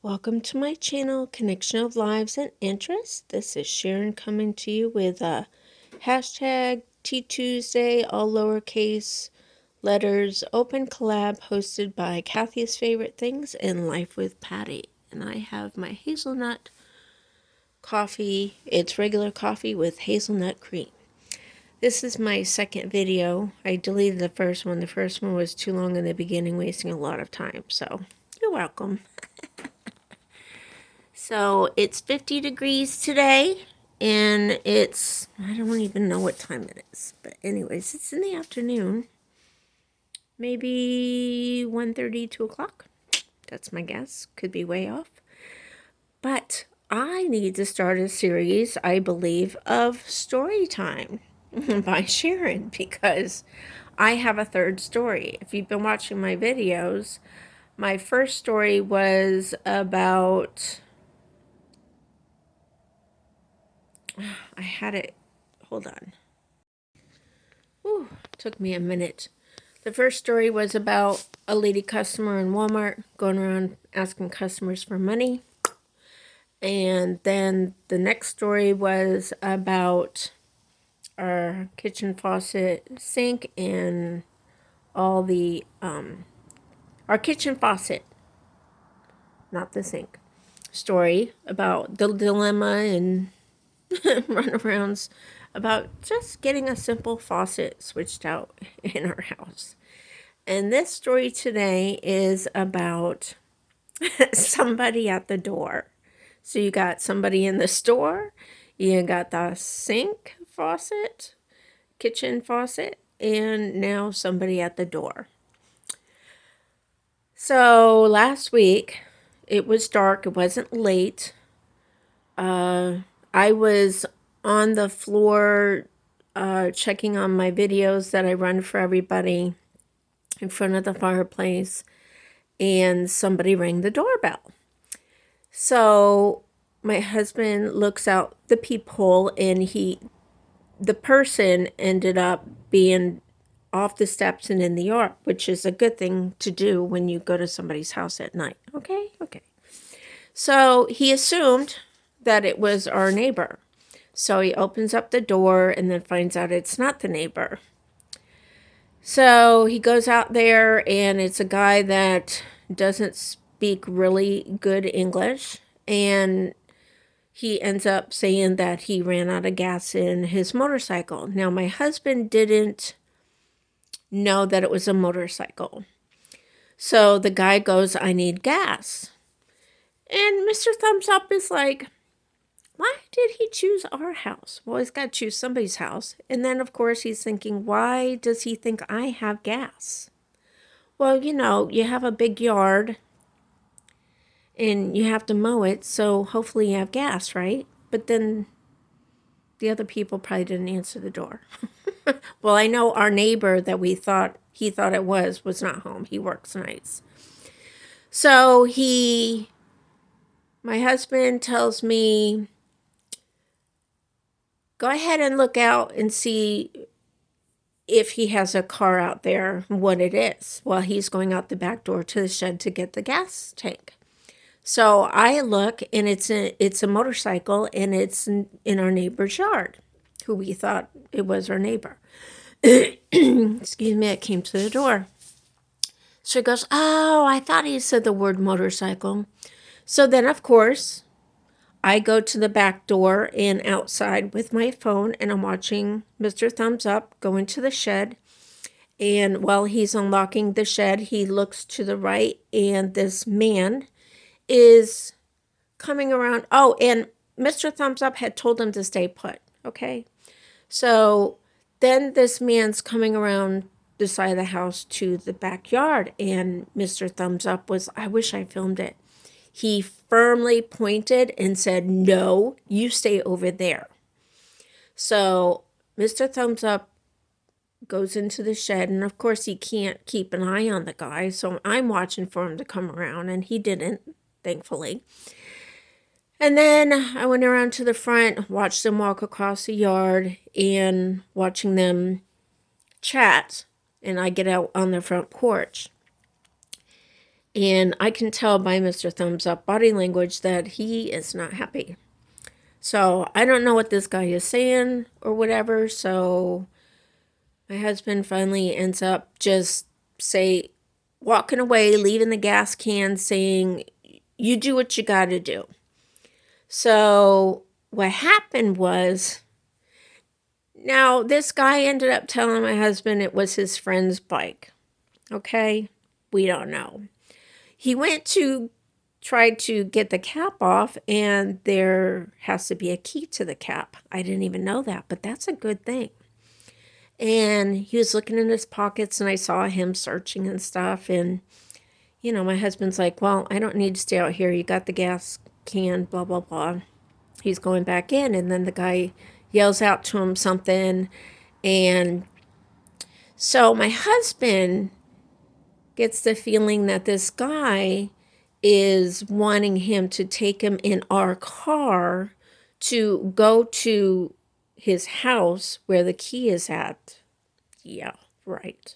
Welcome to my channel, Connection of Lives and Interests. This is Sharon coming to you with a hashtag teatuesday, all lowercase letters, open collab hosted by Kathy's Favorite Things and Life with Patty. And I have my hazelnut coffee. It's regular coffee with hazelnut cream. This is my second video. I deleted the first one. The first one was too long in the beginning, wasting a lot of time. So, you're welcome. So it's 50 degrees today, and I don't even know what time it is. But anyways, it's in the afternoon. Maybe 1:30, 2 o'clock. That's my guess. Could be way off. But I need to start a series, I believe, of story time by Sharon, because I have a third story. If you've been watching my videos, my first story was about... I had it. Hold on. Ooh, took me a minute. The first story was about a lady customer in Walmart going around asking customers for money. And then the next story was about our kitchen faucet sink and all the, our kitchen faucet, not the sink, story about the dilemma and runarounds about just getting a simple faucet switched out in our house. And this story today is about somebody at the door. So you got somebody in the store, you got the sink faucet, kitchen faucet, and now somebody at the door. So last week, it was dark, it wasn't late. I was on the floor checking on my videos that I run for everybody in front of the fireplace, and somebody rang the doorbell. So my husband looks out the peephole, and the person ended up being off the steps and in the yard, which is a good thing to do when you go to somebody's house at night. Okay. So he assumed that it was our neighbor. So he opens up the door and then finds out it's not the neighbor. So he goes out there, and it's a guy that doesn't speak really good English, and he ends up saying that he ran out of gas in his motorcycle. Now, my husband didn't know that it was a motorcycle. So the guy goes, "I need gas." And Mr. Thumbs Up is like, why did he choose our house? Well, he's got to choose somebody's house. And then, of course, he's thinking, why does he think I have gas? Well, you have a big yard and you have to mow it, so hopefully you have gas, right? But then the other people probably didn't answer the door. Well, I know our neighbor that he thought it was not home. He works nights. So my husband tells me, go ahead and look out and see if he has a car out there, what it is. Well, he's going out the back door to the shed to get the gas tank. So I look, and it's a motorcycle, and it's in our neighbor's yard, who we thought it was our neighbor. Excuse me, it came to the door. So he goes, oh, I thought he said the word motorcycle. So then, of course, I go to the back door and outside with my phone, and I'm watching Mr. Thumbs Up go into the shed. And while he's unlocking the shed, he looks to the right, and this man is coming around. Oh, and Mr. Thumbs Up had told him to stay put, okay? So then this man's coming around the side of the house to the backyard, and Mr. Thumbs Up I wish I filmed it. He firmly pointed and said, no, you stay over there. So Mr. Thumbs Up goes into the shed, and of course he can't keep an eye on the guy, so I'm watching for him to come around, and he didn't, thankfully. And then I went around to the front, watched them walk across the yard, and watching them chat, and I get out on the front porch. And I can tell by Mr. Thumbs Up body language that he is not happy. So I don't know what this guy is saying or whatever. So my husband finally ends up just walking away, leaving the gas can, saying, "You do what you got to do." So what happened was, now this guy ended up telling my husband it was his friend's bike. Okay, we don't know. He went to try to get the cap off, and there has to be a key to the cap. I didn't even know that, but that's a good thing. And he was looking in his pockets, and I saw him searching and stuff. And, my husband's like, "Well, I don't need to stay out here. You got the gas can, blah, blah, blah." He's going back in, and then the guy yells out to him something. And so my husband gets the feeling that this guy is wanting him to take him in our car to go to his house where the key is at. Yeah, right.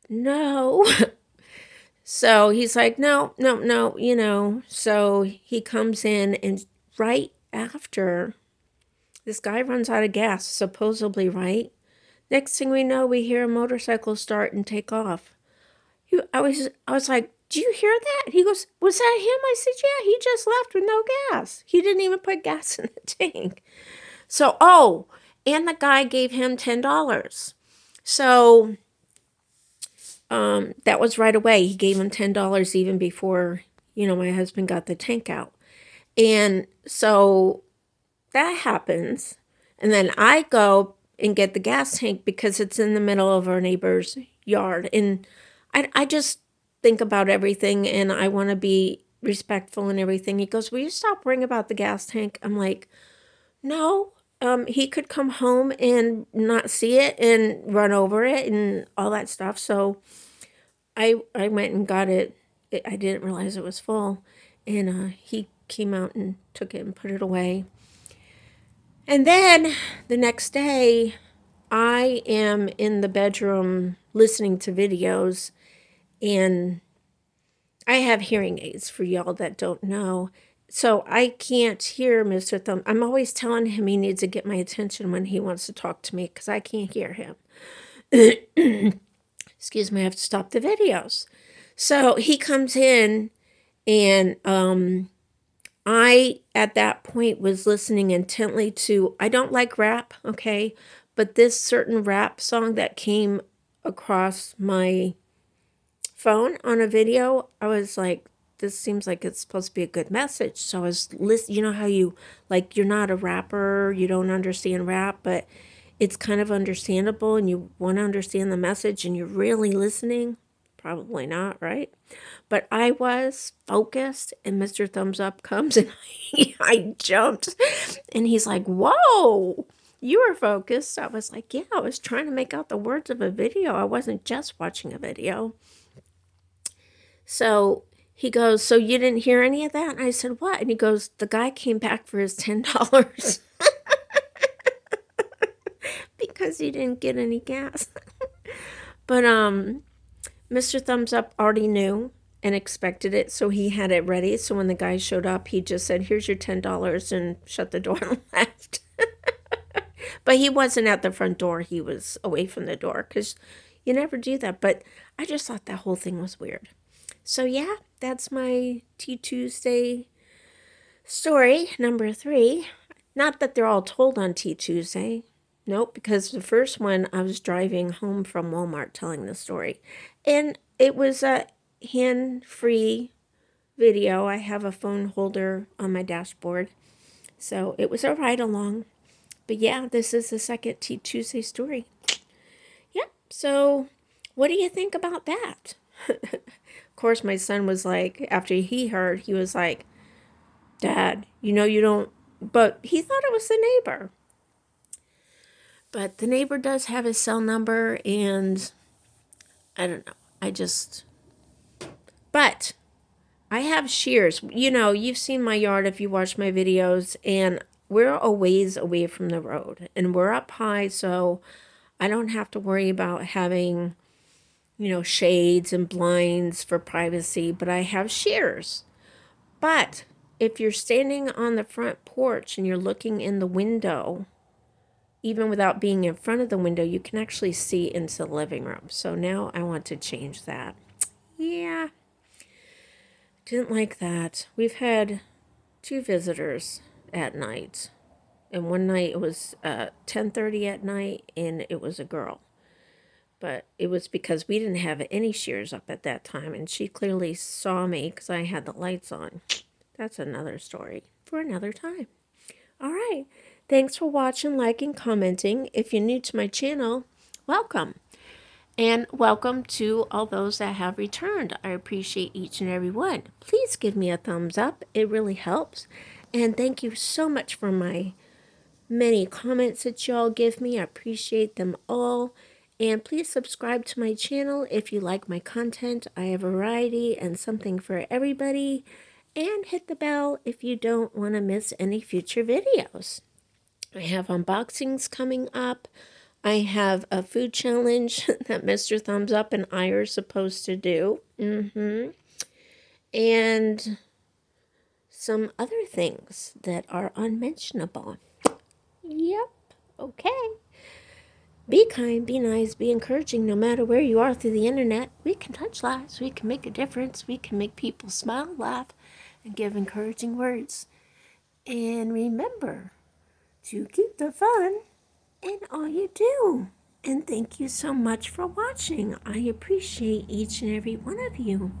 No. So he's like, "No, no, no. So he comes in, and right after, this guy runs out of gas, supposedly, right? Next thing we know, we hear a motorcycle start and take off. I was like, "Do you hear that?" He goes, "Was that him?" I said, "Yeah, he just left with no gas. He didn't even put gas in the tank." So, and the guy gave him $10. So, that was right away. He gave him $10 even before, my husband got the tank out. And so that happens. And then I go and get the gas tank because it's in the middle of our neighbor's yard. And I just think about everything, and I want to be respectful and everything. He goes, "Will you stop worrying about the gas tank?" I'm like, "No." He could come home and not see it and run over it and all that stuff. So I went and got it. I didn't realize it was full. And he came out and took it and put it away. And then the next day, I am in the bedroom listening to videos, and I have hearing aids for y'all that don't know. So I can't hear Mr. Thumb. I'm always telling him he needs to get my attention when he wants to talk to me because I can't hear him. Excuse me, I have to stop the videos. So he comes in, and I, at that point, was listening intently to, I don't like rap, okay? But this certain rap song that came across my phone on a video, I was like, this seems like it's supposed to be a good message. So I was listening. You know how you, like, you're not a rapper, you don't understand rap, but it's kind of understandable and you want to understand the message and you're really listening? Probably not, right? But I was focused, and Mr. Thumbs Up comes, and I jumped. And he's like, "Whoa, you were focused." I was like, "Yeah, I was trying to make out the words of a video. I wasn't just watching a video." So he goes, "So you didn't hear any of that?" And I said, "What?" And he goes, "The guy came back for his $10 because he didn't get any gas." But Mr. Thumbs Up already knew and expected it, so he had it ready. So when the guy showed up, he just said, "Here's your $10," and shut the door and left. But he wasn't at the front door. He was away from the door because you never do that. But I just thought that whole thing was weird. So yeah, that's my Tea Tuesday story number 3. Not that they're all told on Tea Tuesday. Nope, because the first one I was driving home from Walmart telling the story. And it was a hand-free video. I have a phone holder on my dashboard. So it was a ride along. But yeah, this is the second Tea Tuesday story. Yep, so what do you think about that? Of course, my son was like, after he heard, he was like, "Dad, you don't," but he thought it was the neighbor. But the neighbor does have his cell number, and I don't know. But I have shears. You've seen my yard if you watch my videos, and we're a ways away from the road, and we're up high, so I don't have to worry about having shades and blinds for privacy, but I have shears. But if you're standing on the front porch and you're looking in the window, even without being in front of the window, you can actually see into the living room. So now I want to change that. Yeah, didn't like that. We've had 2 visitors at night. And one night it was 10:30 at night, and it was a girl. But it was because we didn't have any shears up at that time, and she clearly saw me because I had the lights on. That's another story for another time. All right. Thanks for watching, liking, commenting. If you're new to my channel, welcome. And welcome to all those that have returned. I appreciate each and every one. Please give me a thumbs up. It really helps. And thank you so much for my many comments that y'all give me. I appreciate them all. And please subscribe to my channel if you like my content. I have variety and something for everybody. And hit the bell if you don't want to miss any future videos. I have unboxings coming up. I have a food challenge that Mr. Thumbs Up and I are supposed to do. And some other things that are unmentionable. Yep. Okay. Be kind, be nice, be encouraging no matter where you are through the internet. We can touch lives. We can make a difference. We can make people smile, laugh, and give encouraging words. And remember to keep the fun in all you do. And thank you so much for watching. I appreciate each and every one of you.